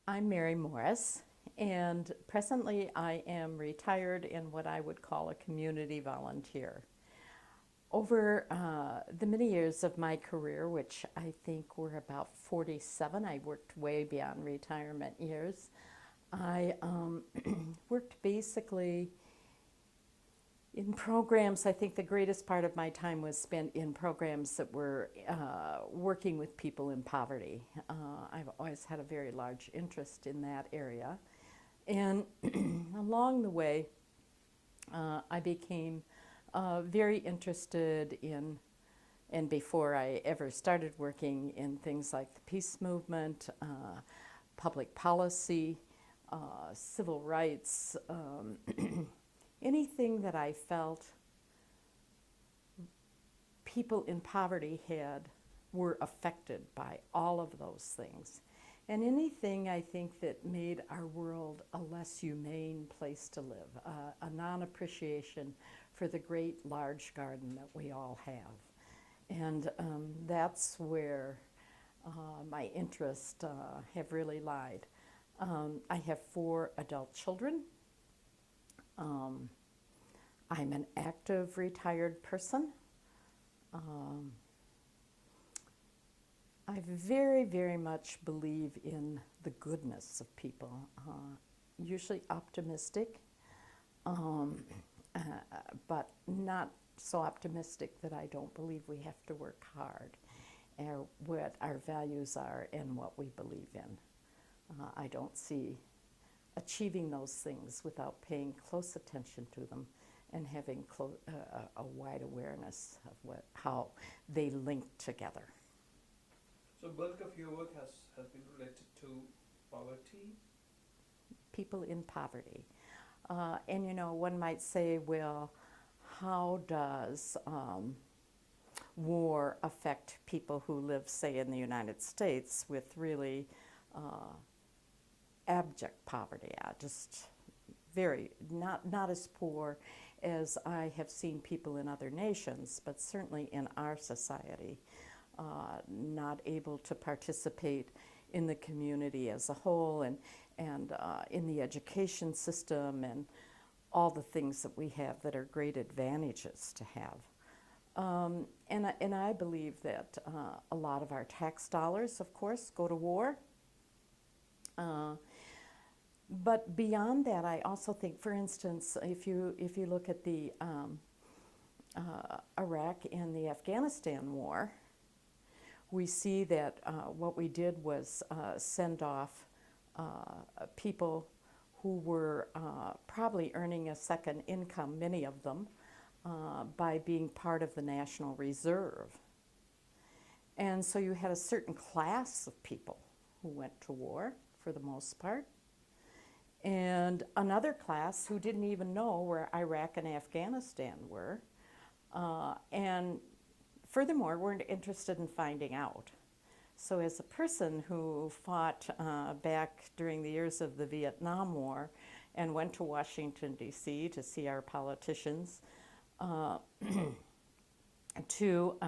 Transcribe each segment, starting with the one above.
I'm Mary Morris, and presently I am retired in what I would call a community volunteer. Over the many years of my career, which I think were about 47, I worked way beyond retirement years. I worked basically in programs. I think the greatest part of my time was spent in programs that were working with people in poverty. I've always had a very large interest in that area. And along the way, I became very interested in, and before I ever started working in things like the peace movement, public policy, civil rights, anything that I felt people in poverty were affected by all of those things. And anything I think that made our world a less humane place to live, a non-appreciation for the great large garden that we all have. And that's where my interests have really lied. I have 4 adult children. I'm an active retired person. I very, very much believe in the goodness of people, usually optimistic, but not so optimistic that I don't believe we have to work hard at what our values are and what we believe in. I don't see achieving those things without paying close attention to them and having a wide awareness of how they link together. So bulk of your work has been related to poverty? People in poverty. And one might say, well, how does war affect people who live, say, in the United States with really abject poverty? Just very, not as poor as I have seen people in other nations, but certainly in our society, not able to participate in the community as a whole and in the education system and all the things that we have that are great advantages to have. And I believe that a lot of our tax dollars, of course, go to war. But beyond that, I also think, for instance, if you look at the Iraq and the Afghanistan war, we see that what we did was send off people who were probably earning a second income, many of them, by being part of the National Reserve. And so you had a certain class of people who went to war, for the most part, and another class who didn't even know where Iraq and Afghanistan were, and furthermore weren't interested in finding out. So as a person who fought back during the years of the Vietnam War and went to Washington, D.C. to see our politicians to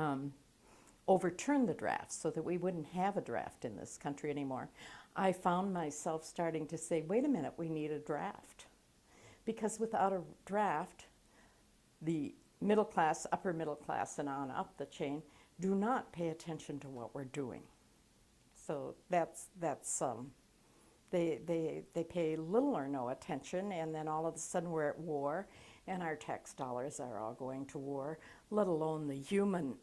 overturn the draft so that we wouldn't have a draft in this country anymore, I found myself starting to say, wait a minute, we need a draft. Because without a draft, the middle class, upper middle class, and on up the chain do not pay attention to what we're doing. So they pay little or no attention, and then all of a sudden we're at war, and our tax dollars are all going to war, let alone the human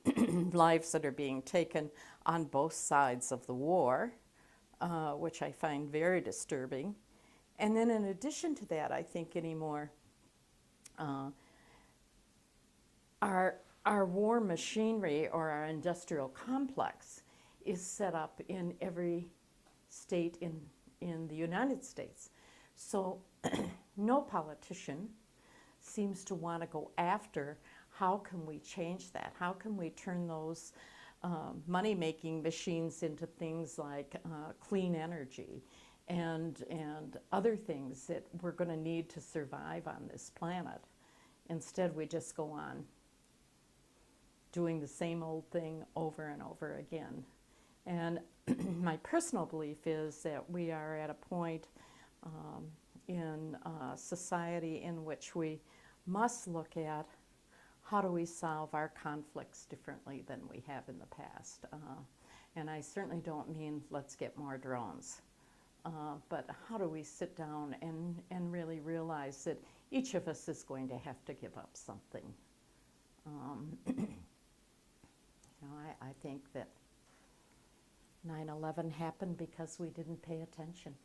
lives that are being taken on both sides of the war, which I find very disturbing. And then in addition to that, I think anymore, our war machinery or our industrial complex is set up in every state in the United States. So no politician seems to want to go after how can we change that? How can we turn those money-making machines into things like clean energy and other things that we're going to need to survive on this planet? Instead, we just go on doing the same old thing over and over again. And my personal belief is that we are at a point in society in which we must look at how do we solve our conflicts differently than we have in the past. And I certainly don't mean let's get more drones, but how do we sit down and really realize that each of us is going to have to give up something. I think that 9/11 happened because we didn't pay attention,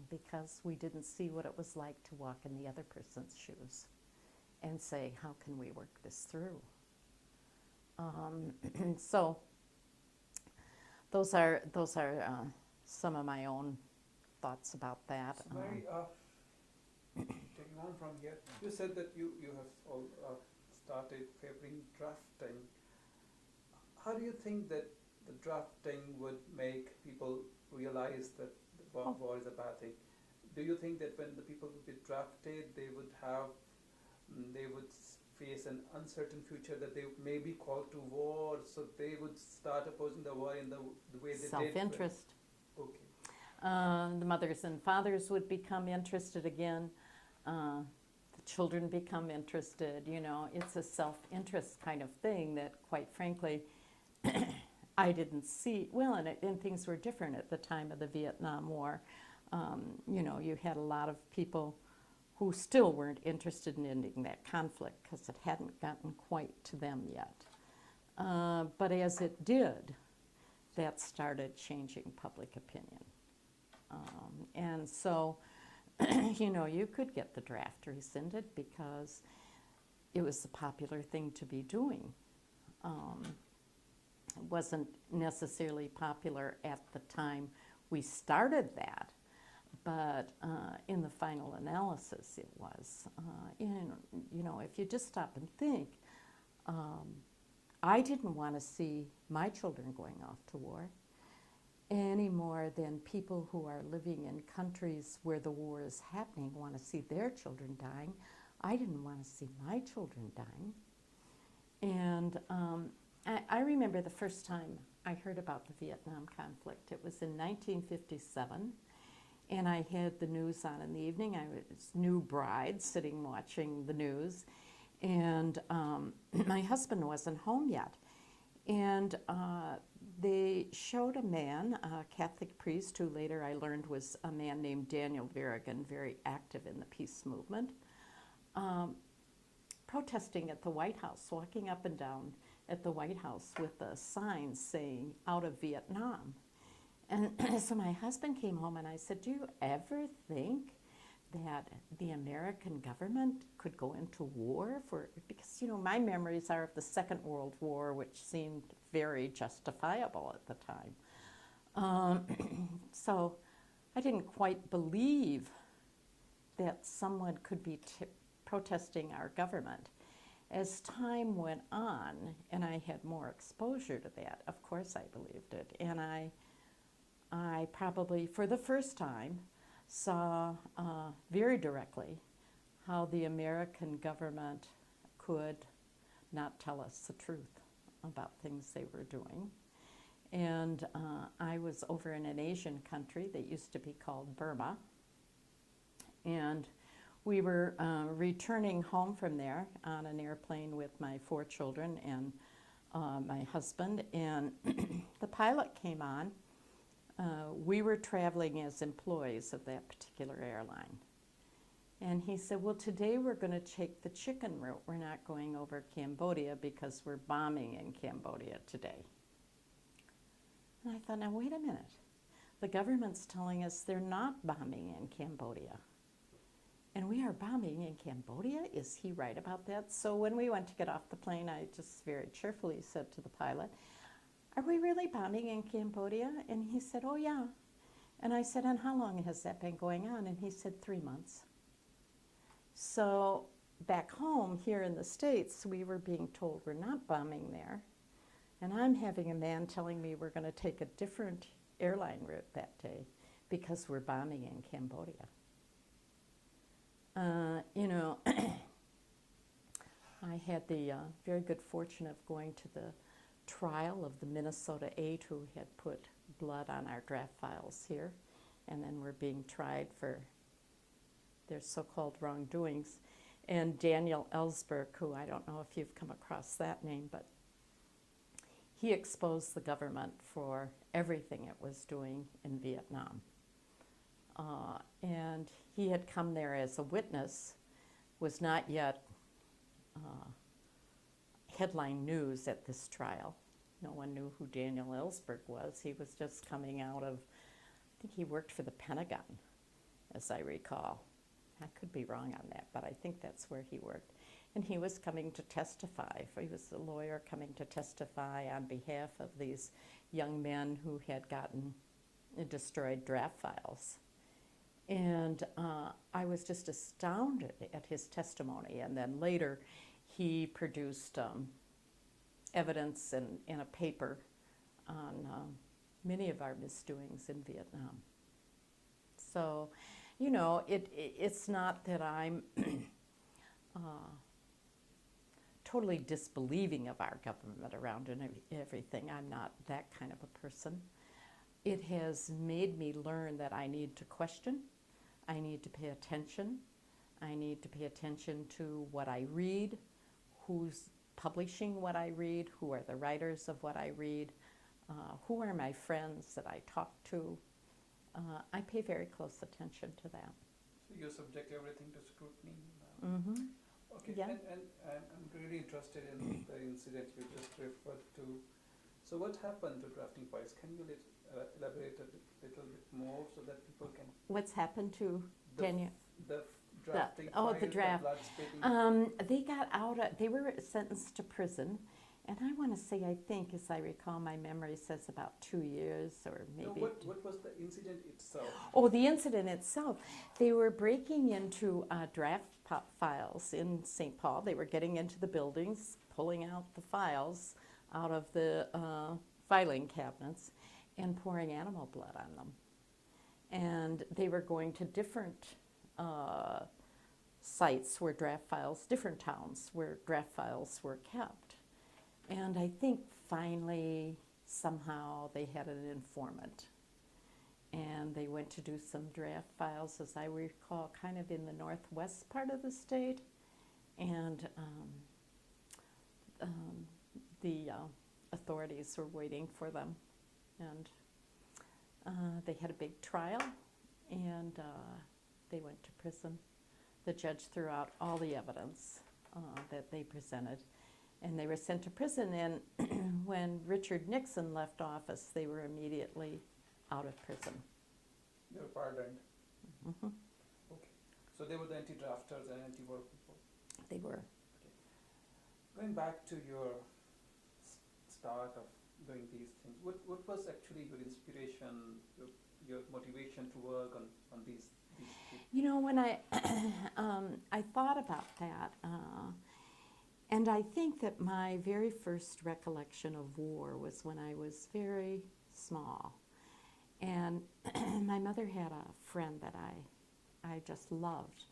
because we didn't see what it was like to walk in the other person's shoes and say, how can we work this through? So those are some of my own thoughts about that. So Mary, taking on from here, you said that you have all, started favoring drafting. How do you think that the drafting would make people realize that the war is a bad thing? Do you think that when the people would be drafted, they would face an uncertain future, that they may be called to war, so they would start opposing the war in the way they did? Self-interest. Okay. The mothers and fathers would become interested again. The children become interested. It's a self-interest kind of thing that, quite frankly, I didn't see. Well, and things were different at the time of the Vietnam War. You had a lot of people who still weren't interested in ending that conflict because it hadn't gotten quite to them yet. But as it did, that started changing public opinion. And so, you could get the draft rescinded because it was the popular thing to be doing. It wasn't necessarily popular at the time we started that, but in the final analysis it was. If you just stop and think, I didn't want to see my children going off to war any more than people who are living in countries where the war is happening want to see their children dying. I didn't want to see my children dying. And I remember the first time I heard about the Vietnam conflict. It was in 1957, and I had the news on in the evening. I was new bride sitting watching the news, and my husband wasn't home yet. And they showed a man, a Catholic priest, who later I learned was a man named Daniel Verrigan, very active in the peace movement, protesting at the White House, walking up and down at the White House with a sign saying, "Out of Vietnam." And so my husband came home and I said, do you ever think that the American government could go into war because my memories are of the Second World War, which seemed very justifiable at the time. So I didn't quite believe that someone could be protesting our government. As time went on and I had more exposure to that, of course I believed it. And I probably, for the first time, saw very directly how the American government could not tell us the truth about things they were doing. And I was over in an Asian country that used to be called Burma. And we were returning home from there on an airplane with my 4 children and my husband. And the pilot came on. We were traveling as employees of that particular airline. And he said, well, today we're going to take the chicken route. We're not going over Cambodia because we're bombing in Cambodia today. And I thought, now wait a minute. The government's telling us they're not bombing in Cambodia. And we are bombing in Cambodia? Is he right about that? So when we went to get off the plane, I just very cheerfully said to the pilot, are we really bombing in Cambodia? And he said, oh yeah. And I said, and how long has that been going on? And he said, 3 months. So back home here in the States, we were being told we're not bombing there. And I'm having a man telling me we're going to take a different airline route that day because we're bombing in Cambodia. I had the very good fortune of going to the trial of the Minnesota 8 who had put blood on our draft files here and then were being tried for their so-called wrongdoings. And Daniel Ellsberg, who I don't know if you've come across that name, but he exposed the government for everything it was doing in Vietnam. And he had come there as a witness, was not yet headline news at this trial. No one knew who Daniel Ellsberg was. He was just coming out of, I think he worked for the Pentagon, as I recall. I could be wrong on that, but I think that's where he worked. And he was coming to testify. He was a lawyer coming to testify on behalf of these young men who had gotten destroyed draft files. And I was just astounded at his testimony. And then later, he produced evidence in a paper on many of our misdoings in Vietnam. So, you know, it's not that I'm totally disbelieving of our government around and everything. I'm not that kind of a person. It has made me learn that I need to question. I need to pay attention. I need to pay attention to what I read, who's publishing what I read, who are the writers of what I read, who are my friends that I talk to. I pay very close attention to that. So you subject everything to scrutiny? Mm-hmm. Okay, Yeah. and I'm really interested in the incident you just referred to. So what happened to drafting files? Can you elaborate a little bit more so that people can... What's happened to Daniel? The drafting oh, files, the draft. blood spitting. They got out, they were sentenced to prison. And I want to say, I think, as I recall, my memory says about 2 years or maybe... No, what was the incident itself? Oh, the incident itself. They were breaking into draft files in St. Paul. They were getting into the buildings, pulling out the files out of the filing cabinets and pouring animal blood on them. And they were going to different sites where draft files, different towns where draft files were kept. And I think finally, somehow, they had an informant. And they went to do some draft files, as I recall, kind of in the northwest part of the state. And the authorities were waiting for them. And they had a big trial, and they went to prison. The judge threw out all the evidence that they presented. And they were sent to prison, and when Richard Nixon left office, they were immediately out of prison. They were pardoned. Mm-hmm. Okay. So they were the anti-drafters and anti-war people. They were. Okay. Going back to your start of doing these things, what was actually your inspiration, your motivation to work on these people? You know, when I thought about that, and I think that my very first recollection of war was when I was very small. And my mother had a friend that I just loved,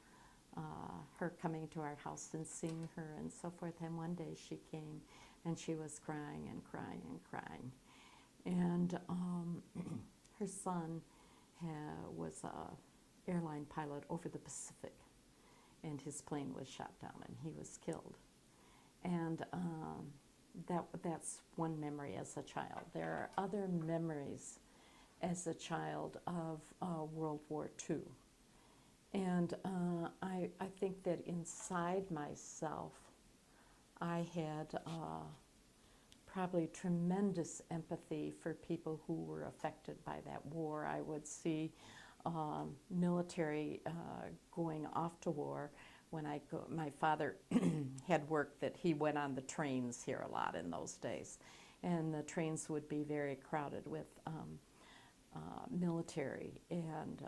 her coming to our house and seeing her and so forth. And one day she came and she was crying and crying and crying. And her son was an airline pilot over the Pacific, and his plane was shot down and he was killed. And that's one memory as a child. There are other memories as a child of World War II. And I think that inside myself, I had probably tremendous empathy for people who were affected by that war. I would see military going off to war. When my father had worked that he went on the trains here a lot in those days, and the trains would be very crowded with military, and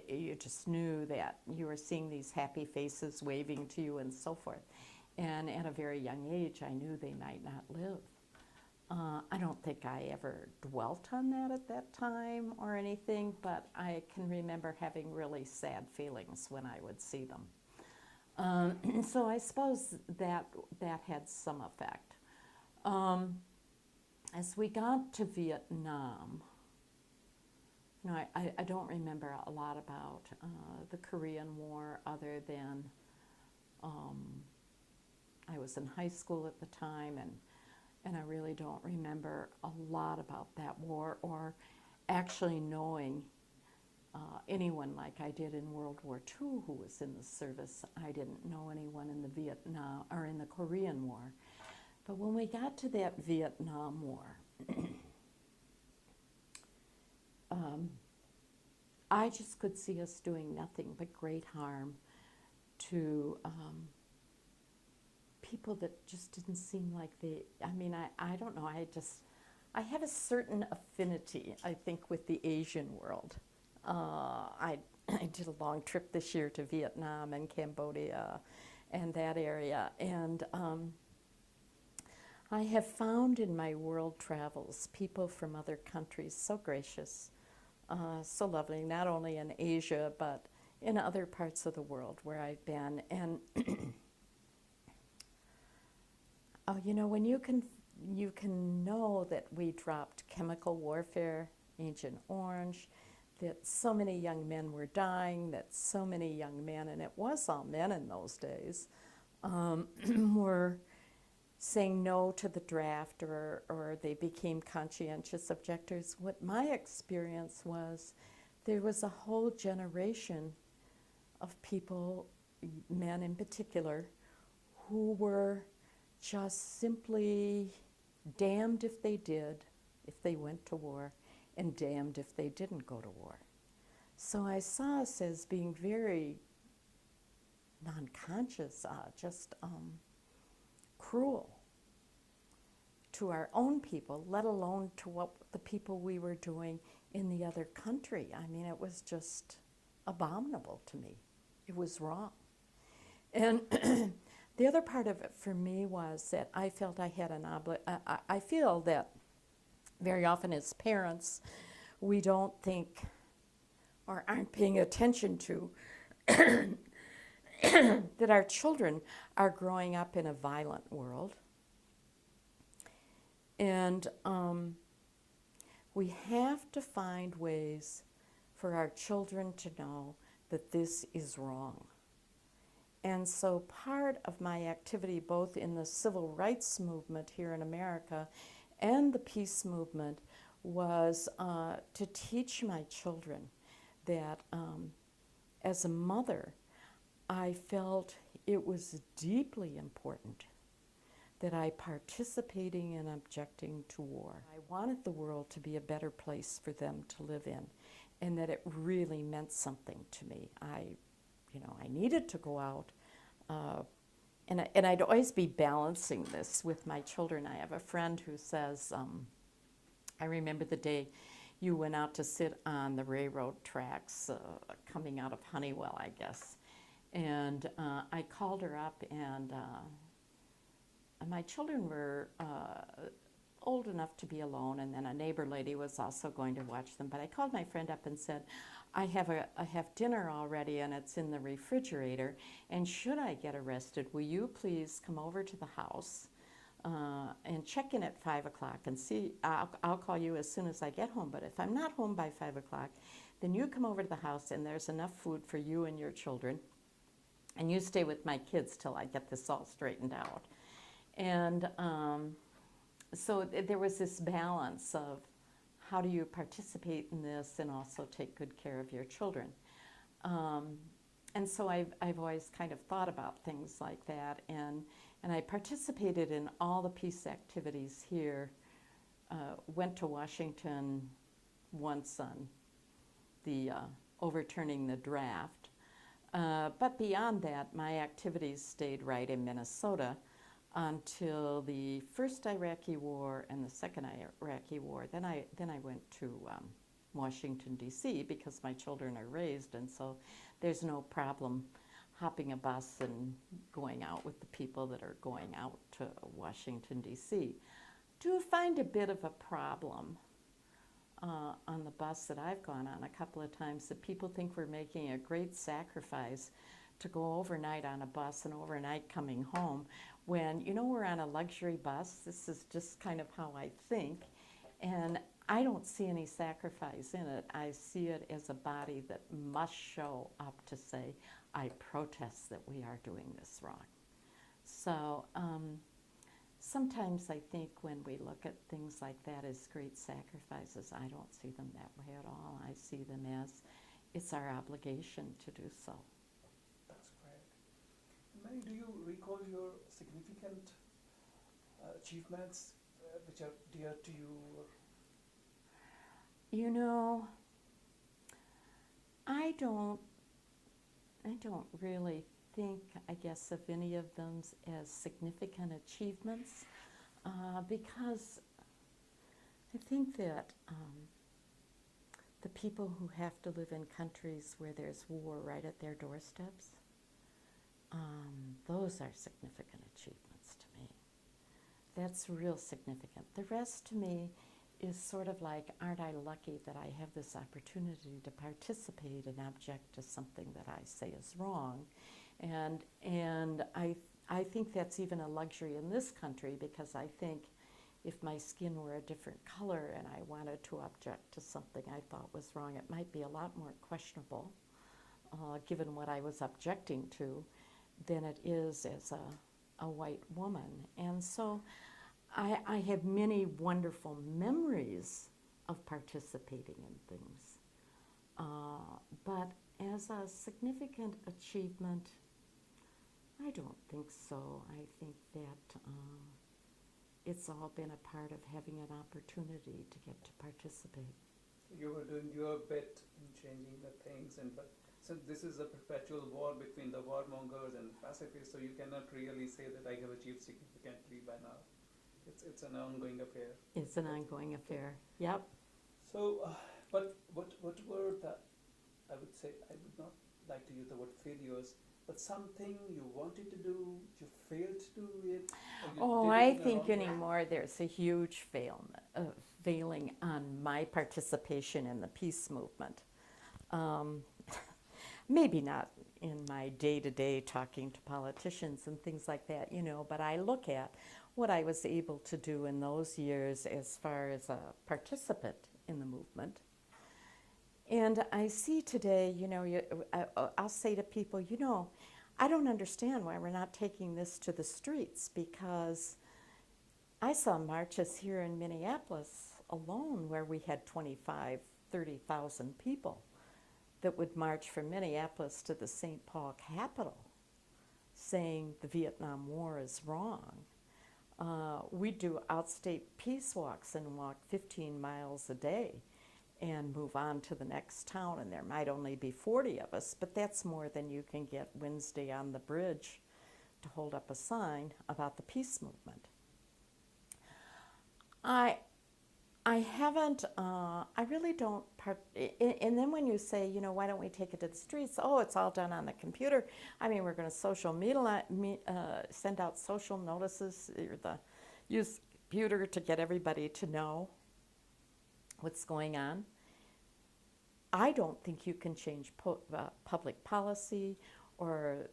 you just knew that you were seeing these happy faces waving to you and so forth. And at a very young age, I knew they might not live. I don't think I ever dwelt on that at that time or anything, but I can remember having really sad feelings when I would see them. So I suppose that had some effect. As we got to Vietnam, I don't remember a lot about the Korean War other than I was in high school at the time, and I really don't remember a lot about that war or actually knowing anyone like I did in World War II who was in the service. I didn't know anyone in the Vietnam or in the Korean War. But when we got to that Vietnam War, I just could see us doing nothing but great harm to people that just didn't seem like I don't know, I have a certain affinity, I think, with the Asian world. I did a long trip this year to Vietnam and Cambodia and that area, and I have found in my world travels people from other countries so gracious, so lovely, not only in Asia, but in other parts of the world where I've been. And when you can know that we dropped chemical warfare, Agent Orange, that so many young men were dying, that so many young men, and it was all men in those days, were saying no to the draft, or they became conscientious objectors. What my experience was, there was a whole generation of people, men in particular, who were just simply damned if they did, if they went to war, and damned if they didn't go to war. So I saw us as being very non-conscious, just cruel to our own people, let alone to what the people we were doing in the other country. I mean, it was just abominable to me. It was wrong. And the other part of it for me was that I felt I had an I feel that very often as parents, we don't think or aren't paying attention to that our children are growing up in a violent world. And we have to find ways for our children to know that this is wrong. And so part of my activity, both in the civil rights movement here in America and the peace movement, was to teach my children that as a mother, I felt it was deeply important that I participating in objecting to war. I wanted the world to be a better place for them to live in, and that it really meant something to me. I needed to go out, and I'd always be balancing this with my children. I have a friend who says, I remember the day you went out to sit on the railroad tracks coming out of Honeywell, I guess. And I called her up, and my children were old enough to be alone, and then a neighbor lady was also going to watch them. But I called my friend up and said, I have dinner already, and it's in the refrigerator, and should I get arrested, will you please come over to the house and check in at 5 o'clock and see, I'll call you as soon as I get home. But if I'm not home by 5 o'clock, then you come over to the house, and there's enough food for you and your children, and you stay with my kids till I get this all straightened out. And so there was this balance of how do you participate in this and also take good care of your children. And so I've always kind of thought about things like that, and I participated in all the peace activities here, went to Washington once on the overturning the draft. But beyond that, my activities stayed right in Minnesota until the first Iraqi war and the second Iraqi war. Then I went to Washington, D.C. because my children are raised, and so there's no problem hopping a bus and going out with the people that are going out to Washington, D.C. Do find a bit of a problem on the bus that I've gone on a couple of times, that people think we're making a great sacrifice to go overnight on a bus and overnight coming home, when, we're on a luxury bus. This is just kind of how I think. And I don't see any sacrifice in it. I see it as a body that must show up to say, I protest that we are doing this wrong. So sometimes I think when we look at things like that as great sacrifices, I don't see them that way at all. I see them as it's our obligation to do so. That's great. Mary, do you recall your significant achievements which are dear to you? I don't really think, I guess, of any of them as significant achievements because I think that the people who have to live in countries where there's war right at their doorsteps, those are significant achievements to me. That's real significant. The rest to me is sort of like, aren't I lucky that I have this opportunity to participate and object to something that I say is wrong? And I think that's even a luxury in this country, because I think if my skin were a different color and I wanted to object to something I thought was wrong, it might be a lot more questionable, given what I was objecting to, than it is as a white woman. And so I have many wonderful memories of participating in things. But as a significant achievement, I don't think so. I think that it's all been a part of having an opportunity to get to participate. You were doing your bit in changing the things, but since this is a perpetual war between the warmongers and pacifists, so you cannot really say that I have achieved significantly by now. It's an ongoing affair. It's an ongoing affair. Yep. So, but what were the, I would say, I would not like to use the word failures, but something you wanted to do, you failed to do it? I think anymore there's a huge failing on my participation in the peace movement. Maybe not in my day-to-day talking to politicians and things like that, but I look at what I was able to do in those years as far as a participant in the movement. And I see today, I'll say to people, I don't understand why we're not taking this to the streets, because I saw marches here in Minneapolis alone where we had 25, 30,000 people that would march from Minneapolis to the St. Paul Capitol saying the Vietnam War is wrong. We do outstate peace walks and walk 15 miles a day and move on to the next town, and there might only be 40 of us, but that's more than you can get Wednesday on the bridge to hold up a sign about the peace movement. I haven't, I really don't, and then when you say, why don't we take it to the streets? Oh, it's all done on the computer. I mean, we're going to send out social notices, use the computer to get everybody to know what's going on. I don't think you can change public policy or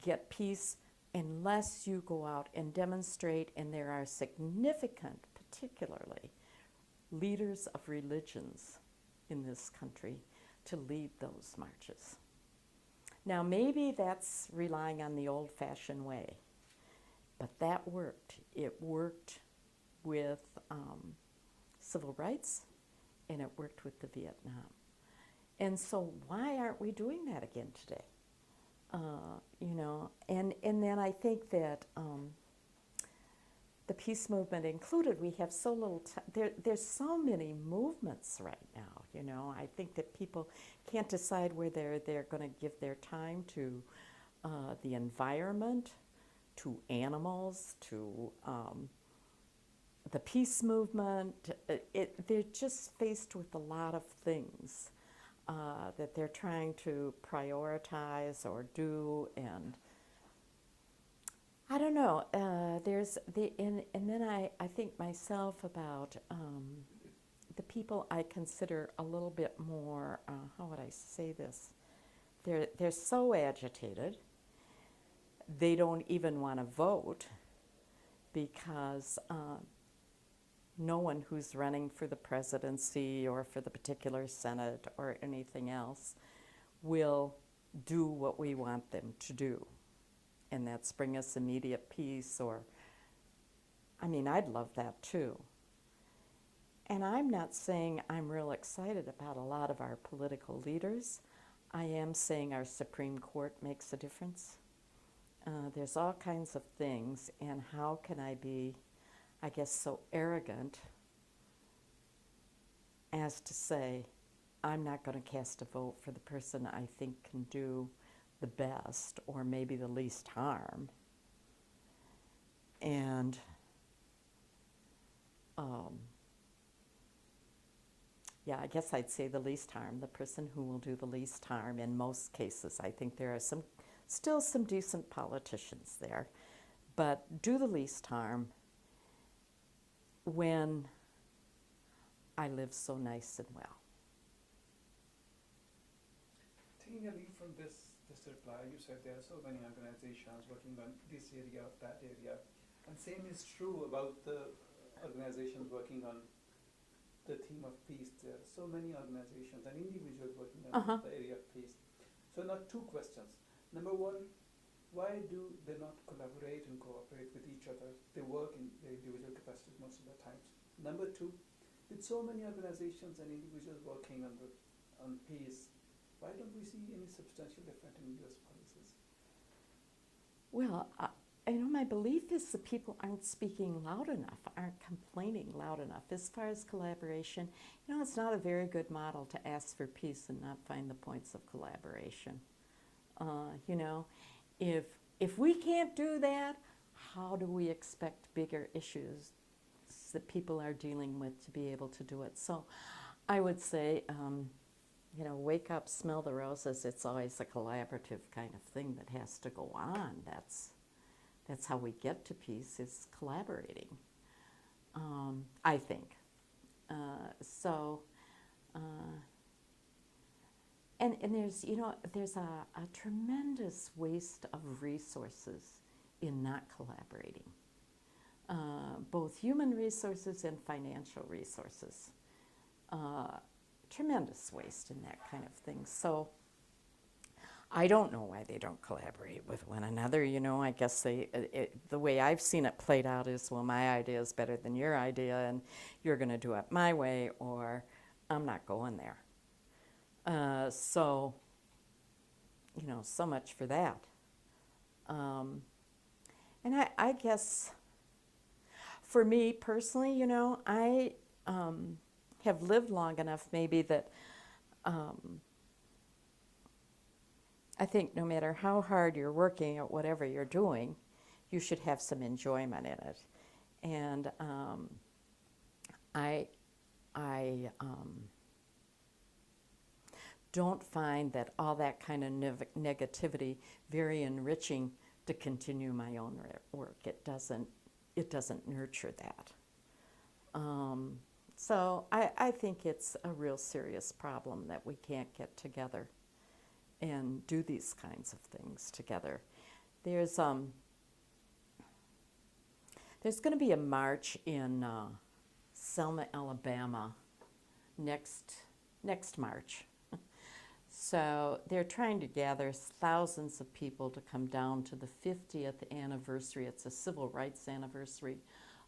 get peace unless you go out and demonstrate, and there are significant, particularly leaders of religions in this country to lead those marches. Now, maybe that's relying on the old-fashioned way, but that worked. It worked with civil rights, and it worked with the Vietnam. And so why aren't we doing that again today? And then I think that the peace movement included, we have so little there's so many movements right now, I think that people can't decide whether they're going to give their time to the environment, to animals, to the peace movement. They're just faced with a lot of things that they're trying to prioritize or do, and I don't know. And then I think myself about the people I consider a little bit more. How would I say this? They're so agitated. they don't even want to vote because no one who's running for the presidency or for the particular Senate or anything else will do what we want them to do. And that's bring us immediate peace or, I mean, I'd love that too. And I'm not saying I'm real excited about a lot of our political leaders. I am saying our Supreme Court makes a difference. There's all kinds of things, and how can I be, I guess, so arrogant as to say, I'm not going to cast a vote for the person I think can do the best or maybe the least harm. And yeah, I guess I'd say the least harm, the person who will do the least harm in most cases. I think there are still some decent politicians there, but do the least harm when I live so nice and well. Taking a lead from this reply, you said there are so many organizations working on this area, that area, and same is true about the organizations working on the theme of peace. There are so many organizations and individuals working on the area of peace. So now two questions. Number one, why do they not collaborate and cooperate with each other? They work in their individual capacities most of the times. Number two, with so many organizations and individuals working on peace, why don't we see any substantial difference in U.S. policies? Well, my belief is that people aren't speaking loud enough, aren't complaining loud enough. As far as collaboration, it's not a very good model to ask for peace and not find the points of collaboration. If we can't do that, how do we expect bigger issues that people are dealing with to be able to do it? So I would say, wake up, smell the roses. It's always a collaborative kind of thing that has to go on. That's how we get to peace, is collaborating, I think. And there's a tremendous waste of resources in not collaborating, both human resources and financial resources. Tremendous waste in that kind of thing. So I don't know why they don't collaborate with one another. I guess the way I've seen it played out is, well, my idea is better than your idea, and you're going to do it my way, or I'm not going there. So much for that. And I guess for me personally, I have lived long enough maybe that I think no matter how hard you're working at whatever you're doing, you should have some enjoyment in it. And I don't find that all that kind of negativity very enriching to continue my own work. It doesn't nurture that. So I think it's a real serious problem that we can't get together and do these kinds of things together. There's going to be a march in Selma, Alabama next March. So they're trying to gather thousands of people to come down to the 50th anniversary. It's a civil rights anniversary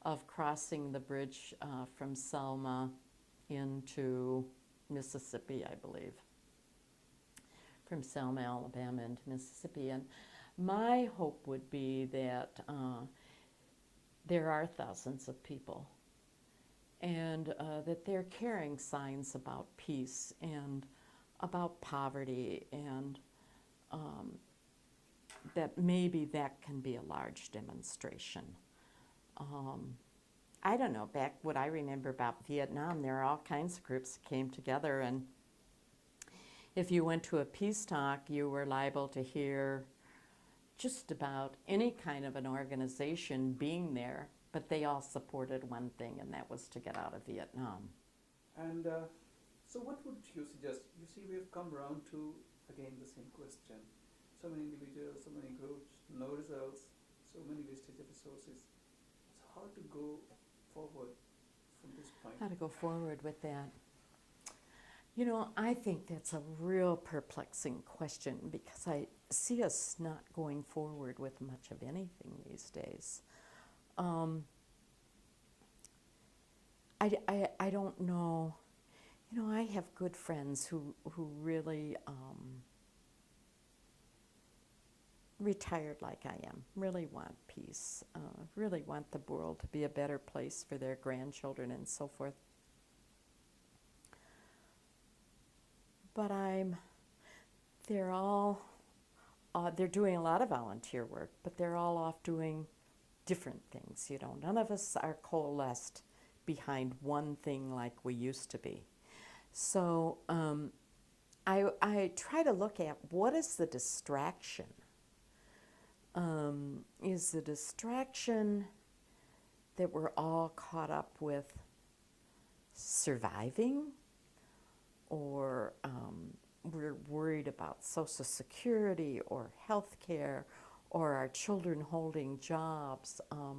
of crossing the bridge from Selma into Mississippi, I believe. From Selma, Alabama into Mississippi. And my hope would be that there are thousands of people and that they're carrying signs about peace and about poverty, and that maybe that can be a large demonstration. I don't know, back what I remember about Vietnam, there are all kinds of groups that came together, and if you went to a peace talk, you were liable to hear just about any kind of an organization being there, but they all supported one thing, and that was to get out of Vietnam. And so what would you suggest? You see, we've come around to, again, the same question. so many individuals, so many groups, no results, so many wastage of resources. So how to go forward from this point? How to go forward with that? You know, I think that's a real perplexing question because I see us not going forward with much of anything these days. I don't know. You know, I have good friends who really retired like I am, really want peace, really want the world to be a better place for their grandchildren and so forth. But they're all, they're doing a lot of volunteer work, but they're all off doing different things. You know, none of us are coalesced behind one thing like we used to be. So I try to look at what is the distraction. Is the distraction that we're all caught up with surviving, or we're worried about Social Security or health care or our children holding jobs? I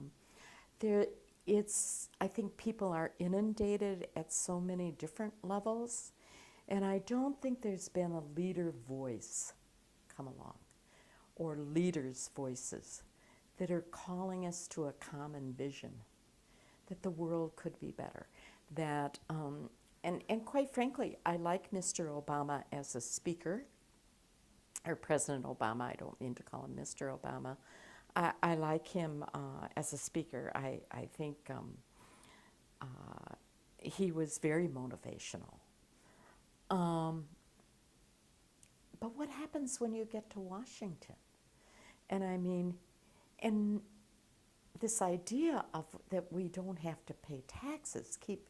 think people are inundated at so many different levels, and I don't think there's been a leader voice come along, or leaders' voices that are calling us to a common vision, that the world could be better. That, and quite frankly, I like Mr. Obama as a speaker, or President Obama. I don't mean to call him Mr. Obama. I like him as a speaker. I think he was very motivational. But what happens when you get to Washington? And I mean, and this idea of that we don't have to pay taxes, keep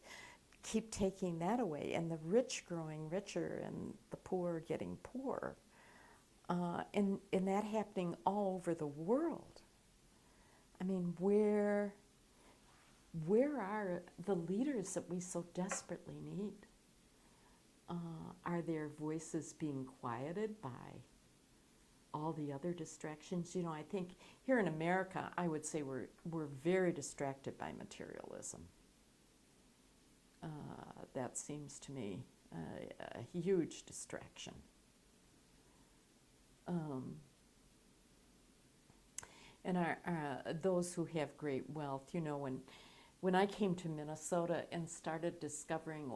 taking that away, and the rich growing richer and the poor getting poorer, and that happening all over the world. I mean, where are the leaders that we so desperately need? Are their voices being quieted by all the other distractions? You know, I think here in America, I would say we're very distracted by materialism. That seems to me a huge distraction. And those who have great wealth, you know, when I came to Minnesota and started discovering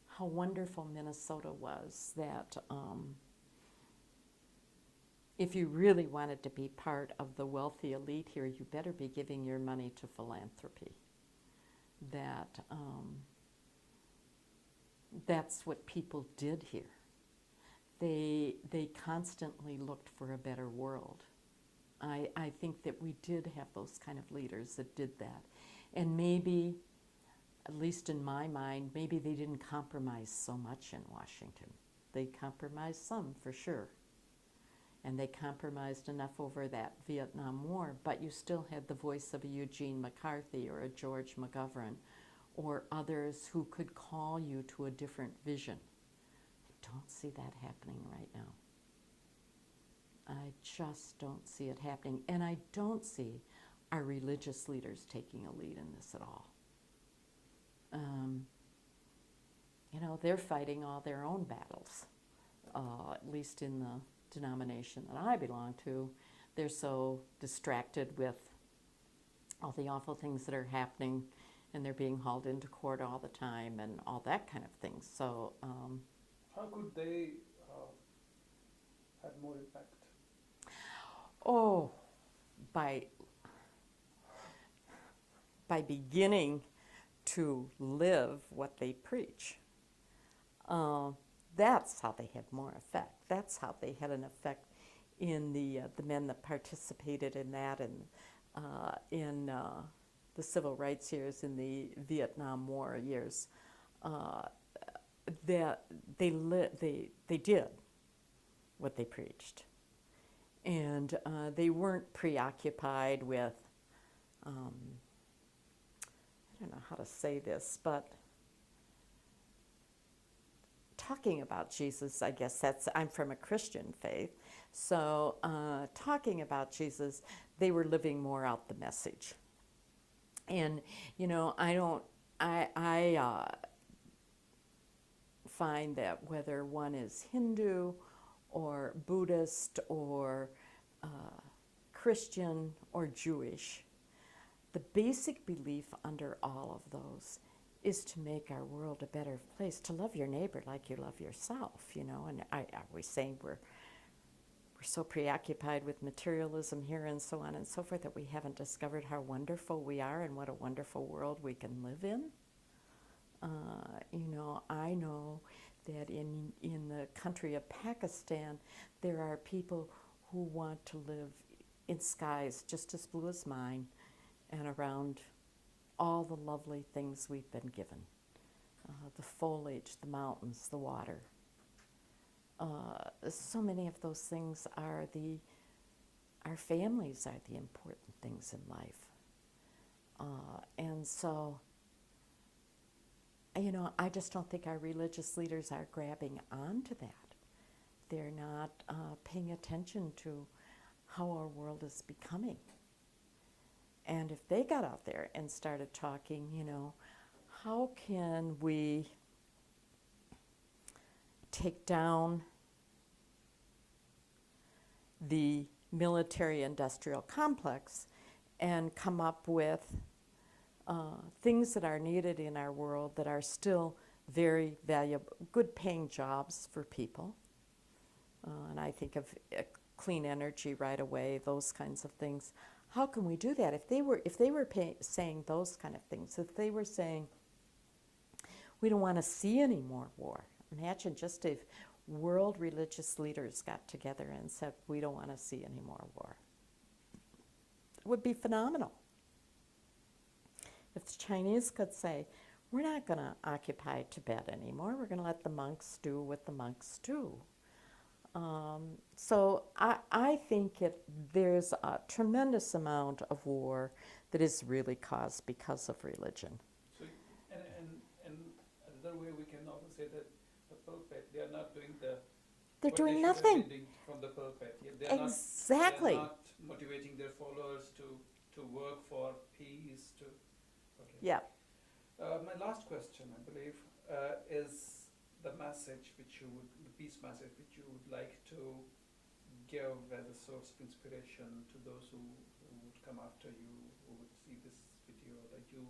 how wonderful Minnesota was, that if you really wanted to be part of the wealthy elite here, you better be giving your money to philanthropy. That's what people did here. They constantly looked for a better world. I think that we did have those kind of leaders that did that. And maybe, at least in my mind, maybe they didn't compromise so much in Washington. They compromised some, for sure. And they compromised enough over that Vietnam War, but you still had the voice of a Eugene McCarthy or a George McGovern or others who could call you to a different vision. I don't see that happening right now. I just don't see it happening. And I don't see our religious leaders taking a lead in this at all. You know, they're fighting all their own battles, at least in the denomination that I belong to. They're so distracted with all the awful things that are happening, and they're being hauled into court all the time and all that kind of thing. So how could they have more impact? Oh, by beginning to live what they preach. That's how they had more effect. That's how they had an effect in the men that participated in that, and in the civil rights years, in the Vietnam War years. That they did what they preached, and they weren't preoccupied with. I don't know how to say this, but talking about Jesus, I guess I'm from a Christian faith, so talking about Jesus, they were living more out the message. And, you know, I find that whether one is Hindu or Buddhist or Christian or Jewish, the basic belief under all of those is to make our world a better place, to love your neighbor like you love yourself, you know. And are we saying we're so preoccupied with materialism here and so on and so forth that we haven't discovered how wonderful we are and what a wonderful world we can live in? You know, I know that in the country of Pakistan, there are people who want to live in skies just as blue as mine and around all the lovely things we've been given. The foliage, the mountains, the water. So many of those things are our families are the important things in life. And so, you know, I just don't think our religious leaders are grabbing onto that. They're not paying attention to how our world is becoming. And if they got out there and started talking, you know, how can we take down the military-industrial complex and come up with things that are needed in our world that are still very valuable, good-paying jobs for people. And I think of clean energy right away, those kinds of things. How can we do that? If they were saying those kind of things, if they were saying, we don't want to see any more war. Imagine just if world religious leaders got together and said, we don't want to see any more war. It would be phenomenal. If the Chinese could say, we're not going to occupy Tibet anymore, we're going to let the monks do what the monks do. So I think there's a tremendous amount of war that is really caused because of religion. So, and another way we can also say that the pulpit, they are not doing the... They're what doing they should have nothing. been doing from the pulpit. Yeah, Exactly. They're not motivating their followers to work for peace. Okay. Yeah. My last question, I believe, is the message the peace message which you would like to give as a source of inspiration to those who would come after you, who would see this video, the youth.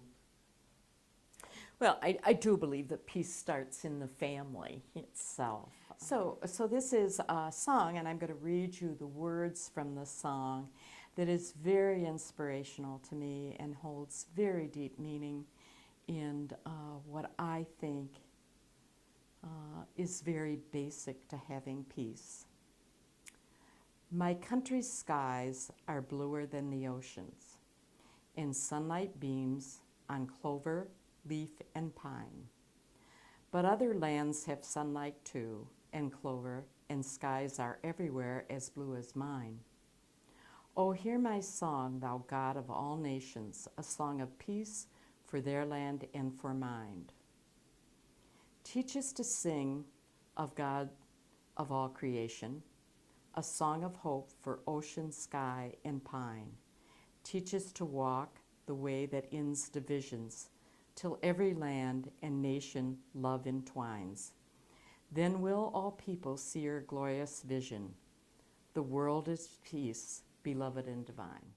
Well, I do believe that peace starts in the family itself. So this is a song, and I'm going to read you the words from the song that is very inspirational to me and holds very deep meaning in what I think is very basic to having peace. My country's skies are bluer than the oceans, and sunlight beams on clover, leaf, and pine. But other lands have sunlight too, and clover, and skies are everywhere as blue as mine. Oh, hear my song, thou God of all nations, a song of peace for their land and for mine. Teach us to sing of God of all creation, a song of hope for ocean, sky, and pine. Teach us to walk the way that ends divisions, till every land and nation love entwines. Then will all people see your glorious vision. The world is peace, beloved and divine.